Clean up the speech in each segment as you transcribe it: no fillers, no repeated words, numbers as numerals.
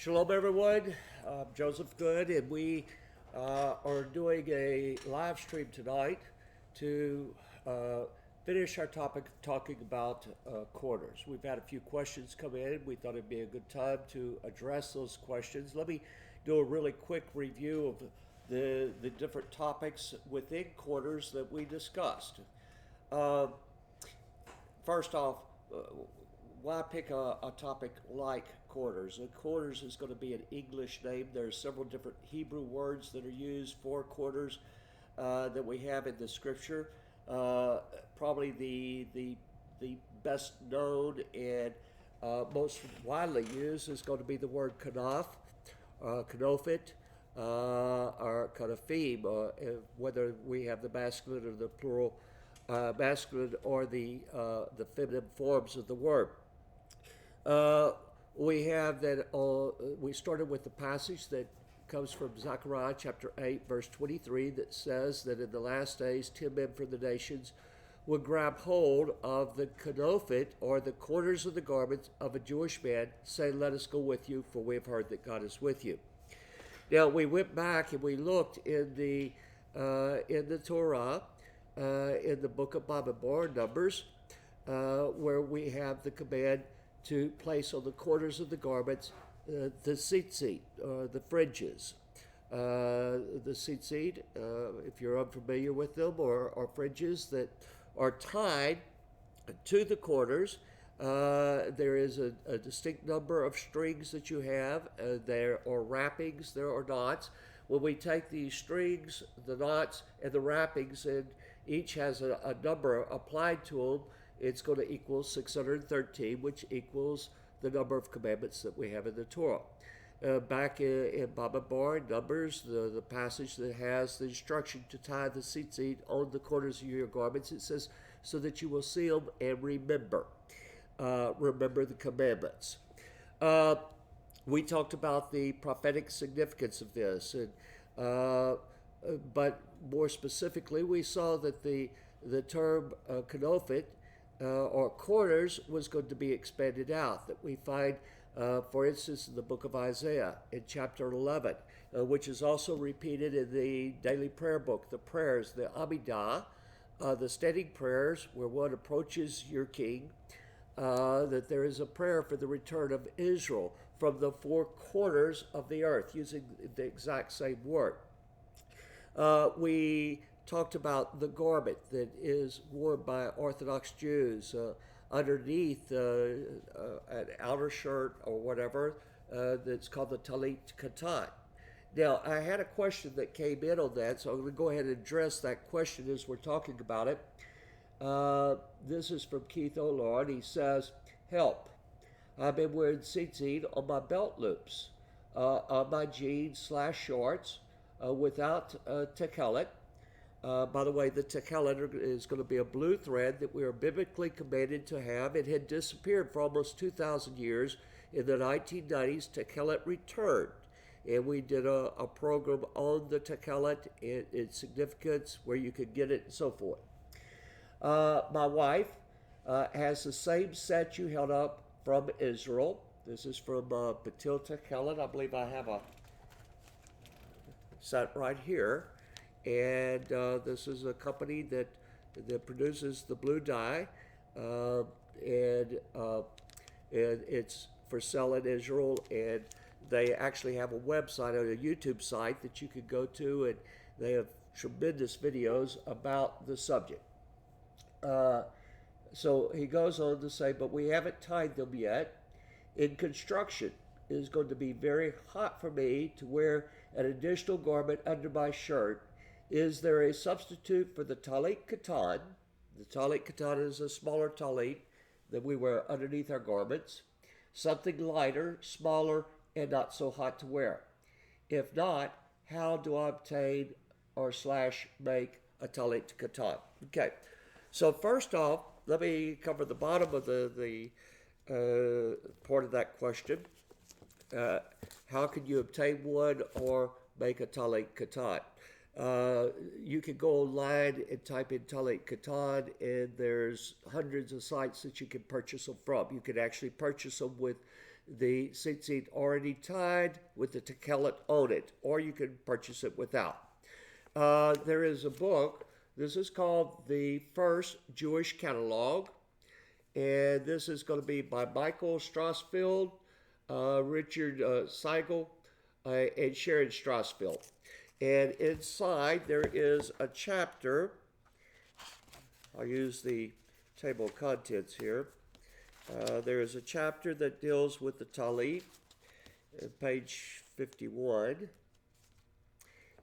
Shalom, everyone. I'm Joseph Good, and we are doing a live stream tonight to finish our topic talking about quarters. We've had a few questions come in. We thought it'd be a good time to address those questions. Let me do a really quick review of the different topics within quarters that we discussed. Uh, First off, why pick a topic like quarters? Quarters is going to be an English name. There are several different Hebrew words that are used for quarters that we have in the scripture. Probably the best known and most widely used is going to be the word kanaf, kanofit, or kanafim, whether we have the masculine or the plural masculine or the feminine forms of the word. Uh, we have that. We started with the passage that comes from Zechariah chapter 8, verse 23, that says that in the last days, 10 men from the nations would grab hold of the kanofit, or the corners of the garments of a Jewish man, saying, "Let us go with you, for we have heard that God is with you." Now we went back and we looked in the Torah, in the book of Bamidbar, Numbers, where we have the command to place on the corners of the garments the tzitzit, the fringes. The tzitzit, if you're unfamiliar with them, are fringes that are tied to the corners. There is a distinct number of strings that you have. There are wrappings, there are knots. When we take these strings, the knots, and the wrappings, and each has a number applied to them, it's going to equal 613, which equals the number of commandments that we have in the Torah. Back in Bamidbar, Numbers, the passage that has the instruction to tie the tzitzit on the corners of your garments, it says, so that you will see them and remember. Remember the commandments. We talked about the prophetic significance of this, and but more specifically, we saw that the term kanofit, or corners, was going to be expanded out. That we find, for instance, in the book of Isaiah in chapter 11, which is also repeated in the daily prayer book, the prayers, the Amidah, the standing prayers, where one approaches your king. That there is a prayer for the return of Israel from the four corners of the earth, using the exact same word. We talked about the garment that is worn by Orthodox Jews underneath an outer shirt or whatever, that's called the talit katan. Now, I had a question that came in on that, so I'm going to go ahead and address that question as we're talking about it. This is from Keith O'Lord. He says, "Help. I've been wearing tzitzit on my belt loops, on my jeans/shorts, without techelet." By the way, the techelet is going to be a blue thread that we are biblically commanded to have. It had disappeared for almost 2,000 years. In the 1990s, techelet returned. And we did a program on the techelet, its significance, where you could get it, and so forth. My wife has the same set you held up from Israel. This is from Batil Techelet. I believe I have a set right here. And this is a company that produces the blue dye. And it's for sale in Israel. And they actually have a website, a YouTube site that you could go to. And they have tremendous videos about the subject. So he goes on to say, but we haven't tied them yet. In construction, it is going to be very hot for me to wear an additional garment under my shirt. Is there a substitute for the talit katan? The talit katan is a smaller talit that we wear underneath our garments. Something lighter, smaller, and not so hot to wear. If not, how do I obtain or/make a talit katan? Okay. So first off, let me cover the bottom of the part of that question. How can you obtain one or make a talit katan? You can go online and type in talit katan, and there's hundreds of sites that you can purchase them from. You can actually purchase them with the tzitzit already tied with the tekelet on it, or you can purchase it without. There is a book. This is called The First Jewish Catalog, and this is going to be by Michael Strassfield, Richard Seigel, and Sharon Strassfield. And inside there is a chapter. I'll use the table of contents here. There is a chapter that deals with the talit, page 51.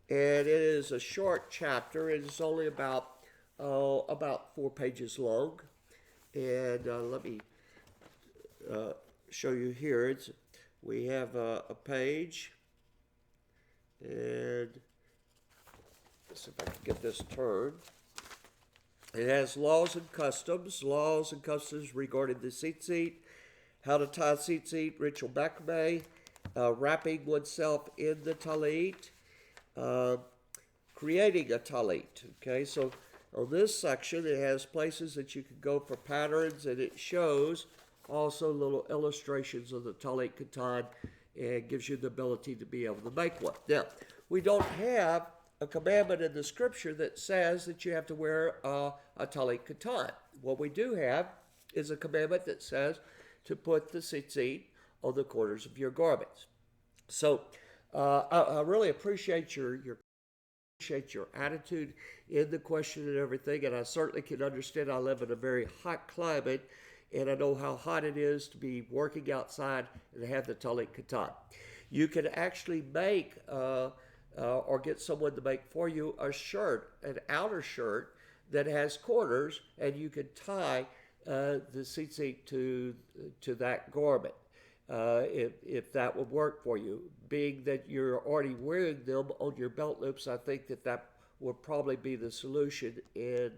And it is a short chapter. It is only about 4 pages long. And let me show you here. We have a page. And let's see if I can get this turned. It has laws and customs regarding the tzitzit, how to tie tzitzit, ritual macrame, wrapping oneself in the talit, creating a talit. Okay, so on this section, it has places that you can go for patterns, and it shows also little illustrations of the talit katan, and gives you the ability to be able to make one. Now, we don't have a commandment in the scripture that says that you have to wear a talit katan. What we do have is a commandment that says to put the tzitzit on the corners of your garments. So I really appreciate your attitude in the question and everything, and I certainly can understand. I live in a very hot climate, and I know how hot it is to be working outside and have the talit katan. You can actually make or get someone to make for you a shirt, an outer shirt that has corners, and you can tie the tzitzit to that garment. If that would work for you. Being that you're already wearing them on your belt loops, I think that would probably be the solution and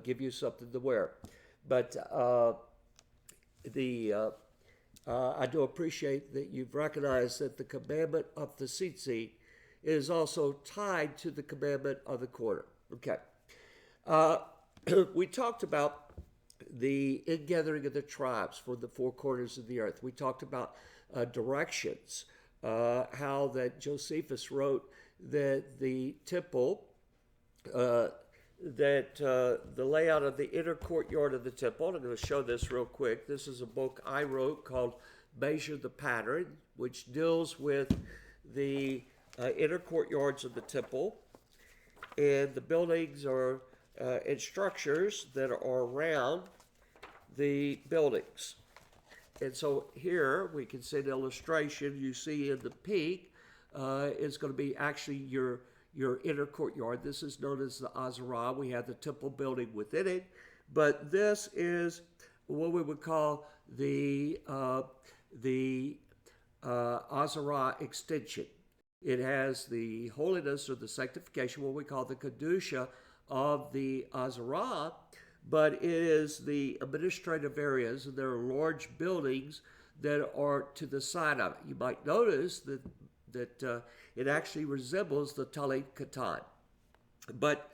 give you something to wear. But I do appreciate that you've recognized that the commandment of the tzitzit is also tied to the commandment of the corner. Okay. We talked about the ingathering of the tribes for the 4 corners of the earth. We talked about directions, how that Josephus wrote that the temple, the layout of the inner courtyard of the temple. I'm going to show this real quick. This is a book I wrote called Measure the Pattern, which deals with the inner courtyards of the temple, and the buildings are and structures that are around the buildings. And so here we can see an illustration. You see in the peak is going to be actually your inner courtyard. This is known as the Azarah. We have the temple building within it, but this is what we would call the Azarah extension. It has the holiness or the sanctification, what we call the Kedusha of the Azarah, but it is the administrative areas, and there are large buildings that are to the side of it. You might notice that it actually resembles the Talit Katan. But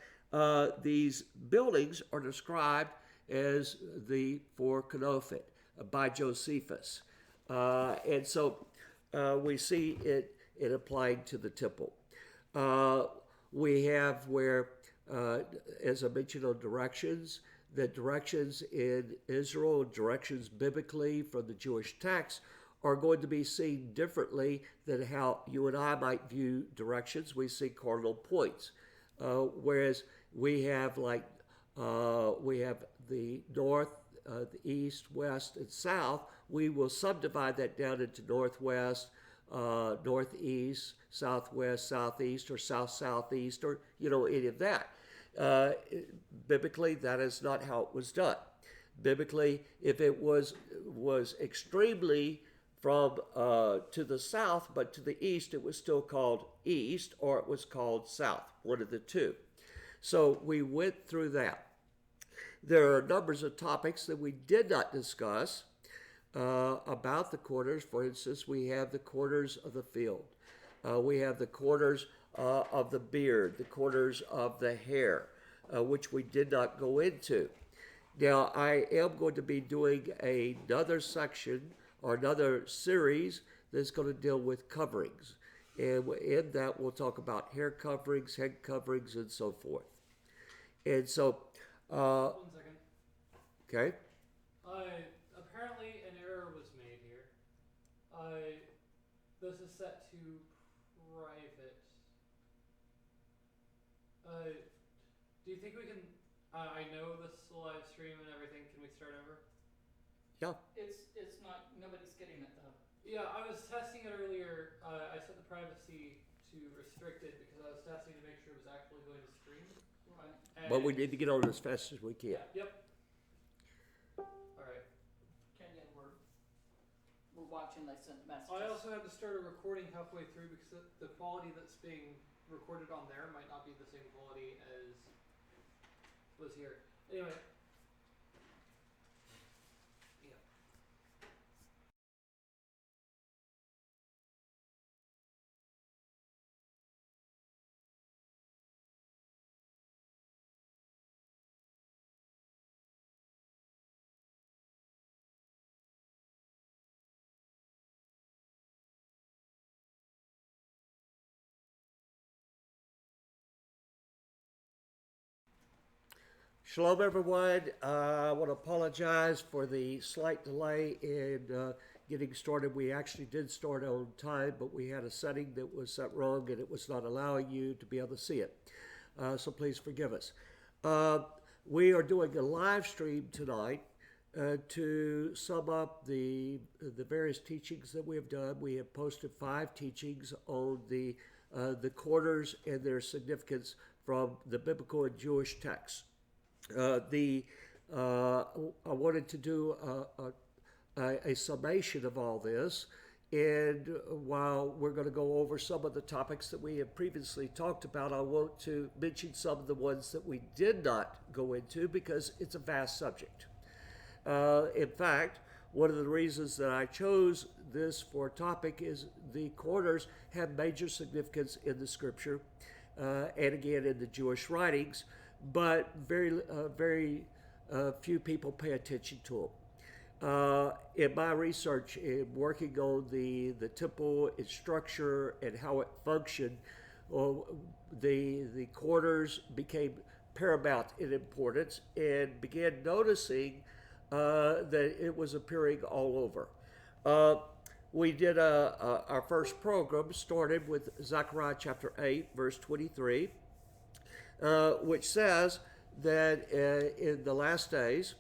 these buildings are described as the 4 Kenofit by Josephus. And so we see it applying to the temple. We have where, as I mentioned on directions, the directions in Israel, directions biblically from the Jewish text, are going to be seen differently than how you and I might view directions. We see cardinal points, whereas we have the north, the east, west, and south. We will subdivide that down into northwest, northeast, southwest, southeast, or south-southeast, or any of that. Biblically, that is not how it was done. Biblically, if it was extremely from to the south, but to the east, it was still called east, or it was called south, one of the two. So we went through that. There are numbers of topics that we did not discuss about the corners. For instance, we have the corners of the field. We have the corners of the beard, the corners of the hair, which we did not go into. Now, I am going to be doing another section or another series that's going to deal with coverings. And in that, we'll talk about hair coverings, head coverings, and so forth. And so, 1 second. okay. Apparently an error was made here. This is set to private. Do you think we can? I know this is a live stream and everything. Can we start over? Yeah. It's not. Nobody's getting it though. Yeah, I was testing it earlier. I set the privacy to restricted because I was testing to make sure it was actually going to stream. Right. But we need to get on as fast as we can. Yeah. Yep. All right. Okay, yeah, we're watching. I sent messages. I also had to start a recording halfway through because the quality that's being recorded on there might not be the same quality as was here. Anyway. Yeah. Shalom, everyone. I want to apologize for the slight delay in getting started. We actually did start on time, but we had a setting that was set wrong and it was not allowing you to be able to see it. So please forgive us. We are doing a live stream tonight to sum up the various teachings that we have done. We have posted 5 teachings on the quarters and their significance from the biblical and Jewish texts. I wanted to do a summation of all this, and while we're going to go over some of the topics that we have previously talked about, I want to mention some of the ones that we did not go into because it's a vast subject. In fact, one of the reasons that I chose this for a topic is the quarters have major significance in the scripture and again in the Jewish writings, but very few people pay attention to them. In my research, in working on the temple, its structure, and how it functioned, the quarters became paramount in importance and began noticing that it was appearing all over. We did our first program started with Zechariah chapter 8, verse 23. Which says that in the last days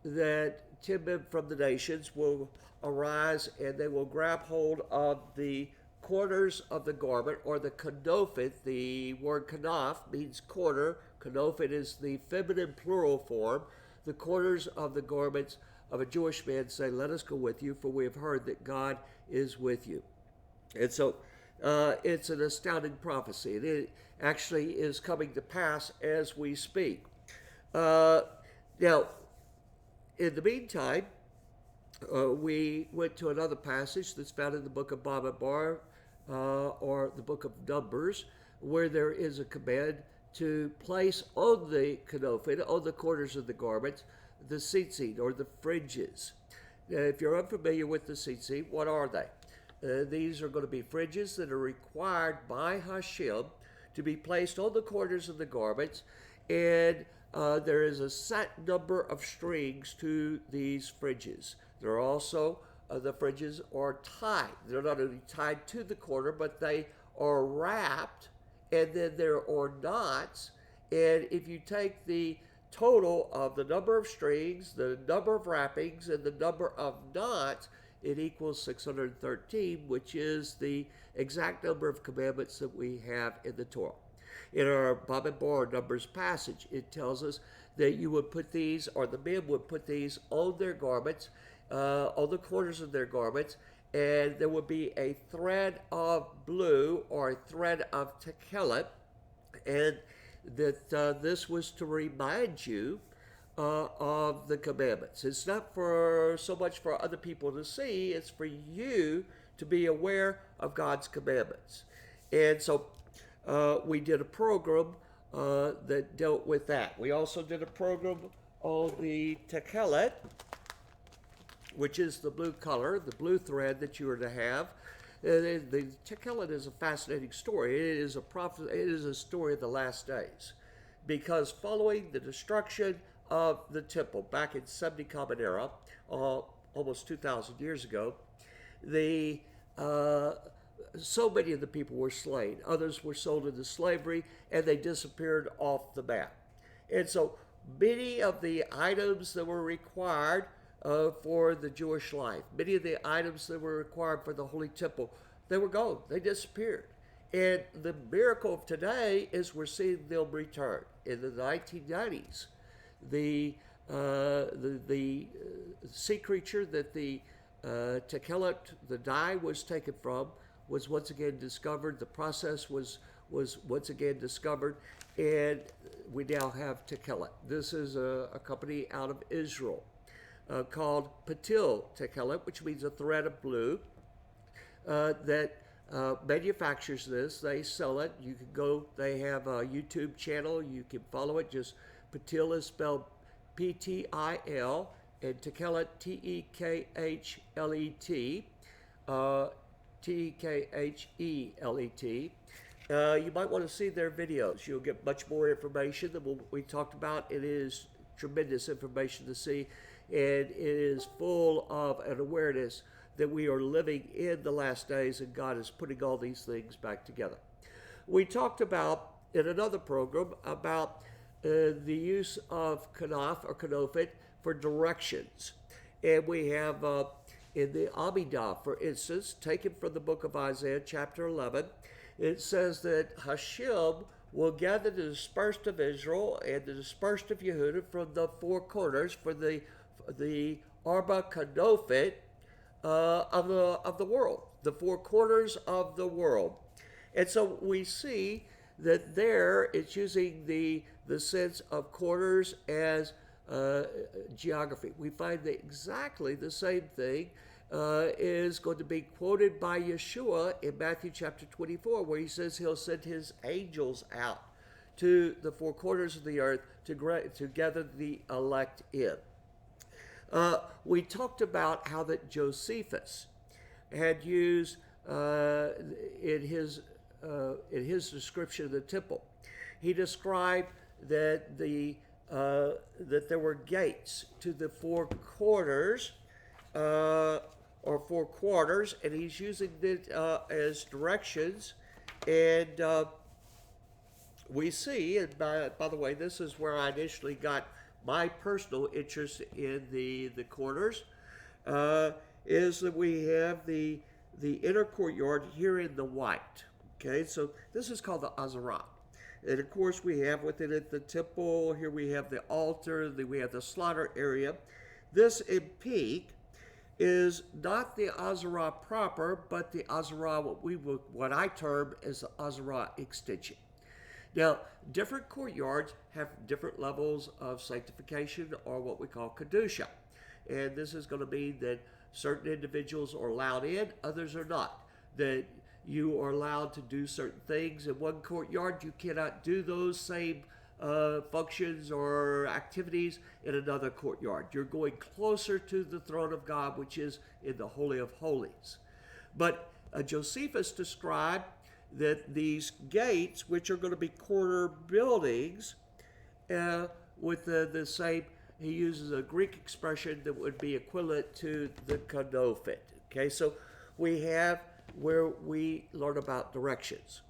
that 10 men from the nations will arise and they will grab hold of the corners of the garment, or the kanofit. The word kanaf means corner. Kanofit is the feminine plural form. The corners of the garments of a Jewish man, say, "Let us go with you, for we have heard that God is with you." And so it's an astounding prophecy. It actually is coming to pass as we speak. Now, in the meantime, we went to another passage that's found in the book of Bamidbar, or the book of Numbers, where there is a command to place on the kanofit, on the corners of the garments, the tzitzit, or the fringes. Now, if you're unfamiliar with the tzitzit, what are they? These are going to be fringes that are required by Hashem to be placed on the corners of the garments, and there is a set number of strings to these fringes. There are also, the fringes are tied. They're not only tied to the corner, but they are wrapped, and then there are knots, and if you take the total of the number of strings, the number of wrappings, and the number of knots, it equals 613, which is the exact number of commandments that we have in the Torah. In our Bamidbar Numbers passage, it tells us that you would put these, or the men would put these on their garments, on the corners of their garments, and there would be a thread of blue or a thread of techelet, and that this was to remind you of the commandments. It's not for so much for other people to see, it's for you to be aware of God's commandments. And so we did a program that dealt with that. We also did a program on the techelet, which is the blue color, the blue thread that you are to have. The Tekillah is a fascinating story. It is a prophet. It is a story of the last days, because following the destruction of the temple back in 70 Common Era, almost 2,000 years ago, the so many of the people were slain. Others were sold into slavery, and they disappeared off the map. And so many of the items that were required for the Jewish life, many of the items that were required for the Holy Temple, they were gone. They disappeared. And the miracle of today is we're seeing them return. In the 1990s, the sea creature that the Tekillah, the dye, was taken from, was once again discovered. The process was once again discovered, and we now have Tekillah. This is a company out of Israel called Patil Tekillah, which means a thread of blue, that manufactures this. They sell it. You can go, they have a YouTube channel. You can follow it. Just Patil is spelled P-T-I-L, and Tekillah, T-E-K-H-L-E-T, T-E-K-H-E-L-E-T. You might want to see their videos. You'll get much more information than what we talked about. It is tremendous information to see, and it is full of an awareness that we are living in the last days, and God is putting all these things back together. We talked about, in another program, about the use of kanaf or kanofet for directions. And we have in the Amidah, for instance, taken from the book of Isaiah, chapter 11, it says that Hashem will gather the dispersed of Israel and the dispersed of Yehudah from the four corners for the Arba Kanofet of the world, the four corners of the world. And so we see that there it's using the sense of corners as geography. We find that exactly the same thing is going to be quoted by Yeshua in Matthew chapter 24, where he says he'll send his angels out to the four corners of the earth to gather the elect in. We talked about how that Josephus had used in his description of the temple. He described that that there were gates to the four corners, or four quarters, and he's using it as directions. And we see, and by the way, this is where I initially got my personal interest in the corners, is that we have the inner courtyard here in the white. Okay, so this is called the Azarah. And of course we have within it the temple. Here we have the altar, we have the slaughter area. This in peak is not the Azarah proper, but the Azarah, what I term as the Azarah extension. Now, different courtyards have different levels of sanctification, or what we call Kedusha. And this is going to mean that certain individuals are allowed in, others are not. That you are allowed to do certain things in one courtyard. You cannot do those same functions or activities in another courtyard. You're going closer to the throne of God, which is in the Holy of Holies. But Josephus described that these gates, which are going to be corner buildings, with the same, he uses a Greek expression that would be equivalent to the kanofet. Okay, so we have where we learn about directions.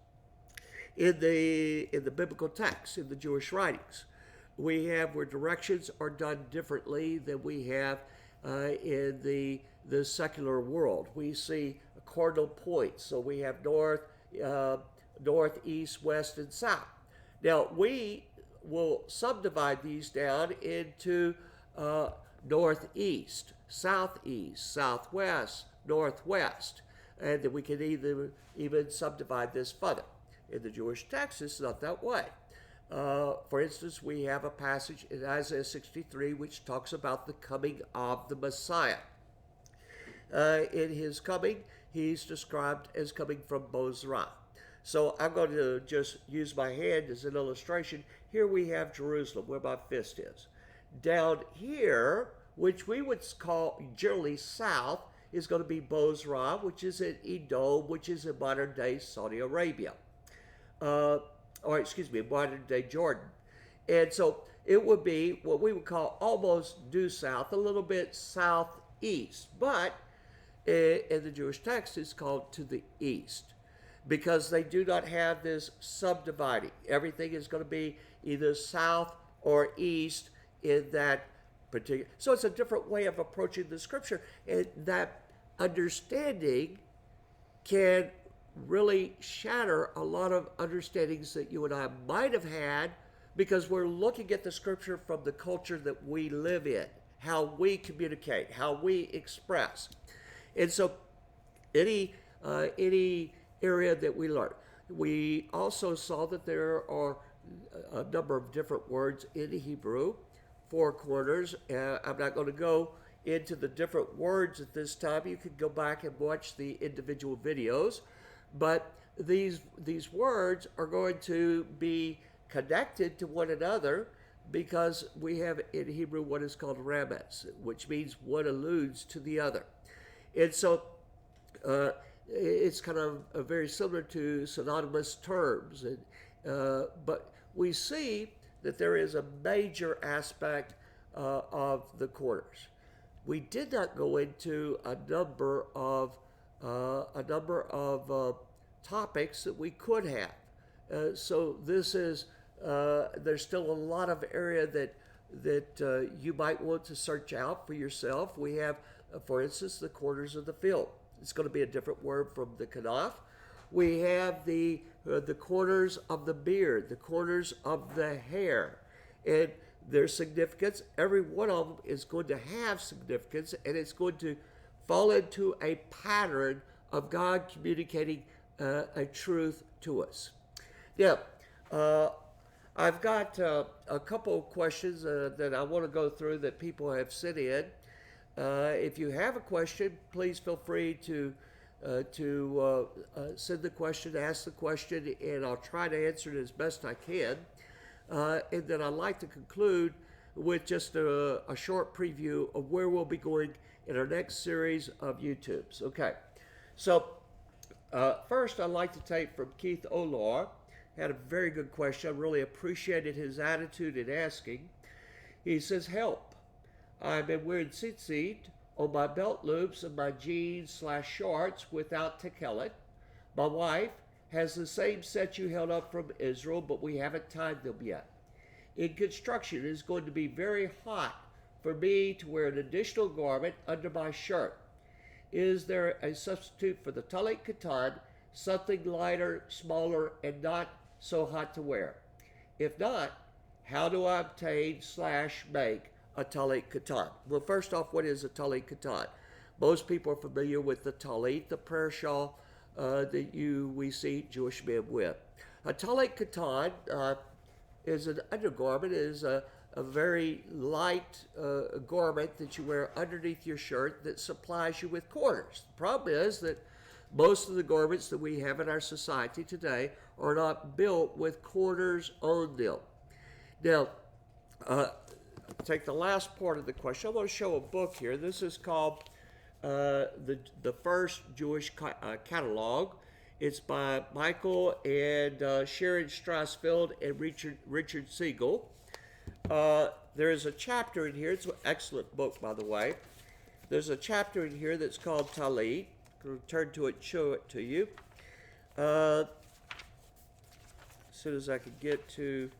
In the biblical text, in the Jewish writings, we have where directions are done differently than we have in the secular world. We see cardinal points, so we have north, east, west, and south. Now, we will subdivide these down into northeast, southeast, southwest, northwest, and then we can even subdivide this further. In the Jewish text, it's not that way. For instance, we have a passage in Isaiah 63 which talks about the coming of the Messiah. In his coming, he's described as coming from Bozrah. So I'm going to just use my hand as an illustration. Here we have Jerusalem, where my fist is. Down here, which we would call generally south, is going to be Bozrah, which is in Edom, which is in modern day Saudi Arabia. Or excuse me, modern day Jordan. And so it would be what we would call almost due south, a little bit southeast. But in the Jewish text, it's called to the east because they do not have this subdividing. Everything is going to be either south or east in that particular. So it's a different way of approaching the scripture. And that understanding can really shatter a lot of understandings that you and I might have had because we're looking at the scripture from the culture that we live in, how we communicate, how we express. And so any area that we learn. We also saw that there are a number of different words in Hebrew, 4 corners. I'm not going to go into the different words at this time. You can go back and watch the individual videos. But these words are going to be connected to one another because we have in Hebrew what is called remes, which means one alludes to the other. And so it's kind of very similar to synonymous terms. But we see that there is a major aspect of the corners. We did not go into a number of topics that we could have. So this is there's still a lot of area that you might want to search out for yourself. We have, for instance, the corners of the field. It's going to be a different word from the kanaf. We have the corners of the beard, the corners of the hair, and their significance. Every one of them is going to have significance, and it's going to fall into a pattern of God communicating a truth to us. Now, I've got a couple of questions that I want to go through that people have sent in. If you have a question, please feel free to send the question, ask the question, and I'll try to answer it as best I can. And then I'd like to conclude with just a short preview of where we'll be going in our next series of YouTubes. Okay, so first I'd like to take from Keith Olar. Had a very good question. I really appreciated his attitude in asking. He says, help. I've been wearing tzitzit on my belt loops and my jeans/shorts without tekelet. My wife has the same set you held up from Israel, but we haven't tied them yet. In construction, it is going to be very hot for me to wear an additional garment under my shirt. Is there a substitute for the talit katan, something lighter, smaller, and not so hot to wear? If not, how do I obtain/make a talit katan? Well, first off, what is a talit katan? Most people are familiar with the talit, the prayer shawl that we see Jewish men with. A talit katan is an undergarment, is a very light garment that you wear underneath your shirt that supplies you with corners. The problem is that most of the garments that we have in our society today are not built with corners on them. Now, take the last part of the question. I want to show a book here. This is called the First Jewish Catalog. It's by Michael and Sharon Strassfield and Richard Siegel. There is a chapter in here. It's an excellent book, by the way. There's a chapter in here that's called Talit. I'll turn to it and show it to you. As soon as I can get to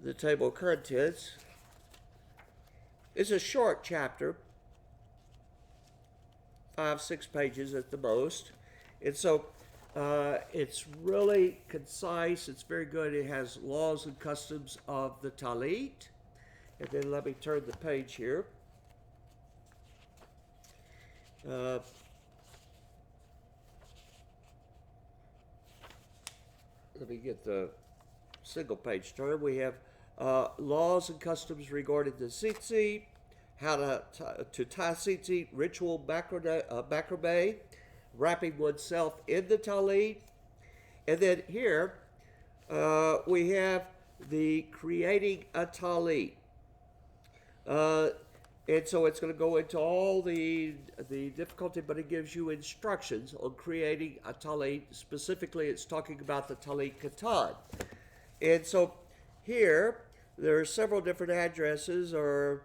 the table of contents. It's a short chapter, 5-6 pages at the most. And so it's really concise. It's very good. It has laws and customs of the talit. And then let me turn the page here. Let me get the single page turn. We have laws and customs regarding the tzitzit, how to tie tzitzit, ritual macrame, wrapping oneself in the talit. And then here we have the creating a talit. And so it's going to go into all the difficulty, but it gives you instructions on creating a talit. Specifically, it's talking about the talit katan. And so here, there are several different addresses or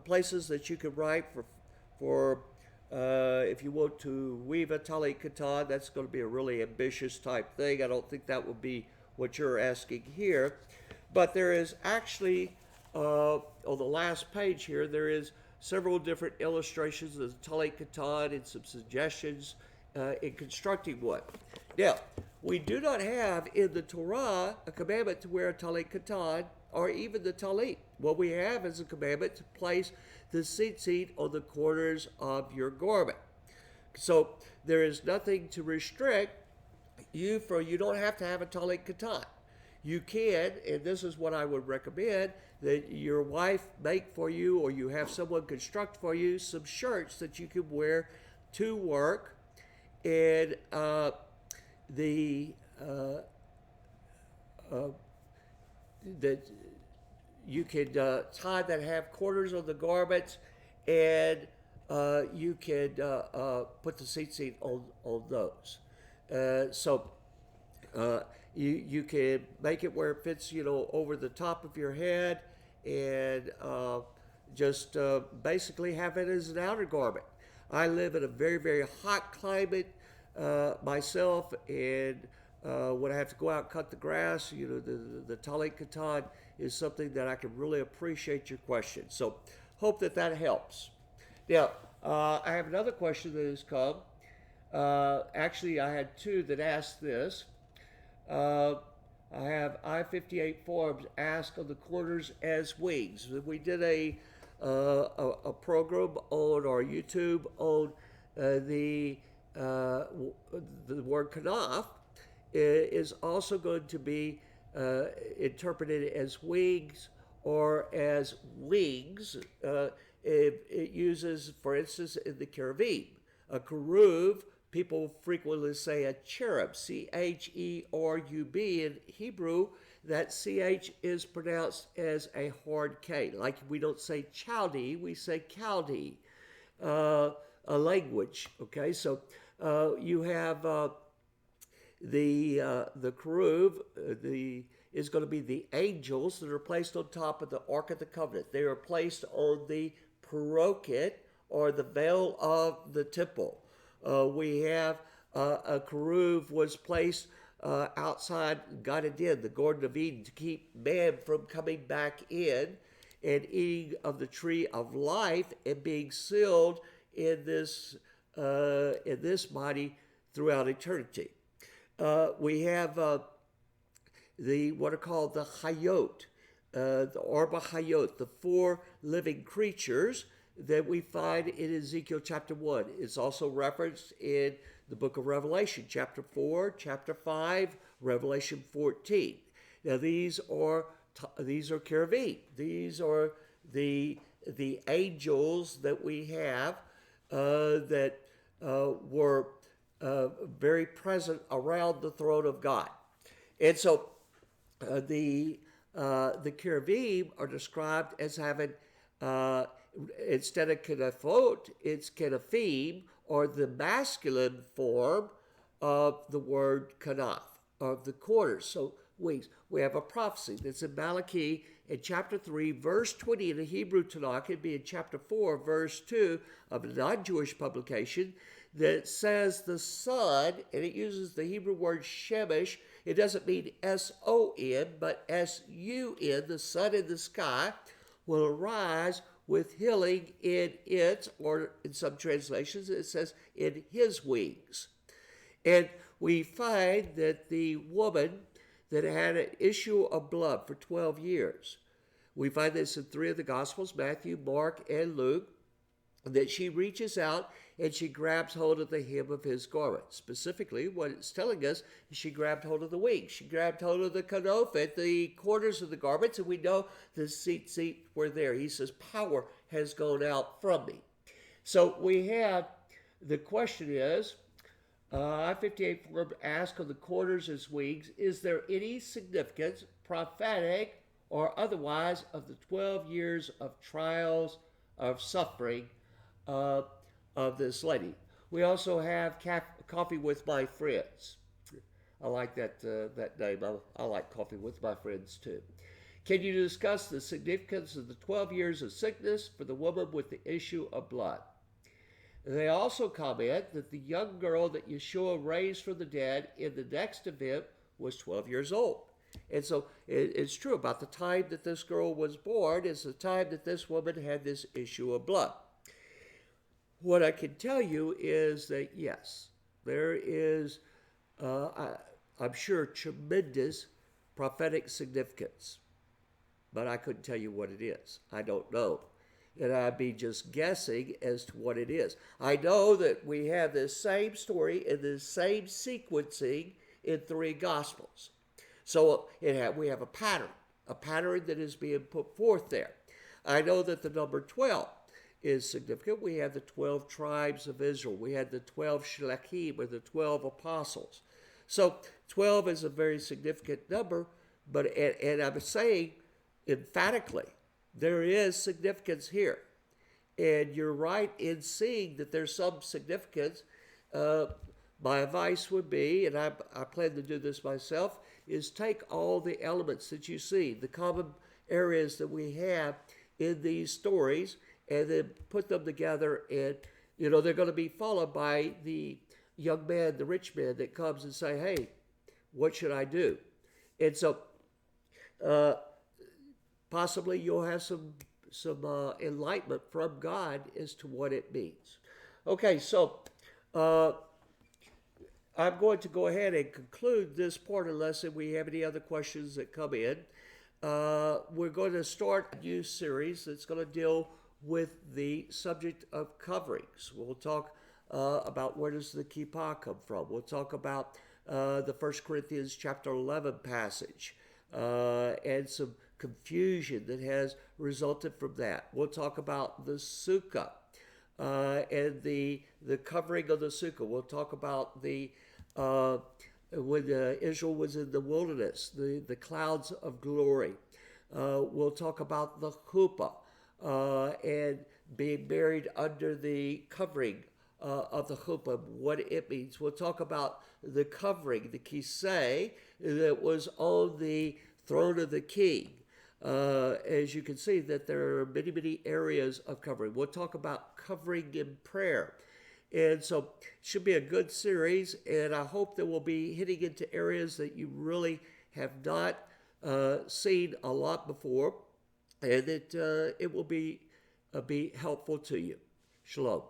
places that you can write for if you want to weave a talit katan. That's going to be a really ambitious type thing. I don't think that would be what you're asking here. But there is actually, on the last page here, there is several different illustrations of the talit katan and some suggestions in constructing one. Now, we do not have in the Torah a commandment to wear a talit katan or even the talit. What we have is a commandment to place the tzitzit on the corners of your garment. So there is nothing to restrict you from, you don't have to have a talit katan. You can, and this is what I would recommend, that your wife make for you or you have someone construct for you some shirts that you can wear to work. And that you can tie that have corners on the garments, and you can put the tzitzit on those. You can make it where it fits, over the top of your head, and just basically have it as an outer garment. I live in a very, very hot climate myself, and when I have to go out and cut the grass, the talit katan is something that I can really appreciate your question. So hope that helps. Now, I have another question that has come. Actually, I had two that asked this. I have I-58 forums ask on the corners as wings. We did a program on our YouTube on the word kanaf is also going to be interpreted as wings or as wings. It uses, for instance, in the cherubim, a keruv. People frequently say a cherub, C-H-E-R-U-B. In Hebrew, that CH is pronounced as a hard K. Like we don't say chaldee, we say chaldee, a language. Okay, so you have the keruv, is going to be the angels that are placed on top of the Ark of the Covenant. They are placed on the parokhet, or the veil of the temple. We have a keruv was placed outside God Eden, the Garden of Eden, to keep man from coming back in and eating of the tree of life and being sealed in this body throughout eternity. We have what are called the Hayot, the Arba Hayot, the four living creatures that we find in Ezekiel chapter 1. It's also referenced in the book of Revelation, chapter 4, chapter 5, Revelation 14. Now these are cherubim. These are the angels that we have that were very present around the throne of God. And so the cherubim are described as having instead of kenafot, it's kenaphim, or the masculine form of the word kanaf, of the corners. So wings. We have a prophecy that's in Malachi in chapter 3, verse 20 in the Hebrew Tanakh. It'd be in chapter 4, verse 2 of a non-Jewish publication that says the sun, and it uses the Hebrew word shemesh. It doesn't mean S-O-N, but S-U-N, the sun in the sky, will arise with healing in it, or in some translations it says in his wings. And we find that the woman that had an issue of blood for 12 years, we find this in 3 of the Gospels, Matthew, Mark, and Luke, that she reaches out and she grabs hold of the hem of his garment. Specifically, what it's telling us is she grabbed hold of the wings. She grabbed hold of the kanofet, the corners of the garments, and we know the tzitzit were there. He says, power has gone out from me. So we have, the question is, I-58 form ask on the corners as wings, is there any significance, prophetic or otherwise of the 12 years of trials of suffering of this lady. We also have Coffee with My Friends. I like that name. I like Coffee with My Friends too. Can you discuss the significance of the 12 years of sickness for the woman with the issue of blood? They also comment that the young girl that Yeshua raised from the dead in the next event was 12 years old. And so it's true about the time that this girl was born is the time that this woman had this issue of blood. What I can tell you is that, yes, there is, I'm sure, tremendous prophetic significance. But I couldn't tell you what it is. I don't know. And I'd be just guessing as to what it is. I know that we have this same story and the same sequencing in 3 Gospels. So we have a pattern that is being put forth there. I know that the number 12 is significant. We have the 12 tribes of Israel. We had the 12 Shlachim, or the 12 apostles. So 12 is a very significant number, but and I'm saying emphatically, there is significance here. And you're right in seeing that there's some significance. My advice would be, and I plan to do this myself, is take all the elements that you see, the common areas that we have in these stories, and then put them together. And, they're going to be followed by the young man, the rich man that comes and say, hey, what should I do? And so possibly you'll have some enlightenment from God as to what it means. Okay, so I'm going to go ahead and conclude this part unless we have any other questions that come in. We're going to start a new series that's going to deal with the subject of coverings. We'll talk about where does the kippah come from. We'll talk about the 1 Corinthians chapter 11 passage and some confusion that has resulted from that. We'll talk about the sukkah and the covering of the sukkah. We'll talk about the when Israel was in the wilderness, the clouds of glory. We'll talk about the chuppah and being buried under the covering of the chuppah, what it means. We'll talk about the covering, the kisei, that was on the throne of the king. As you can see, that there are many, many areas of covering. We'll talk about covering in prayer. And so it should be a good series, and I hope that we'll be hitting into areas that you really have not seen a lot before, and that it will be helpful to you. Shalom.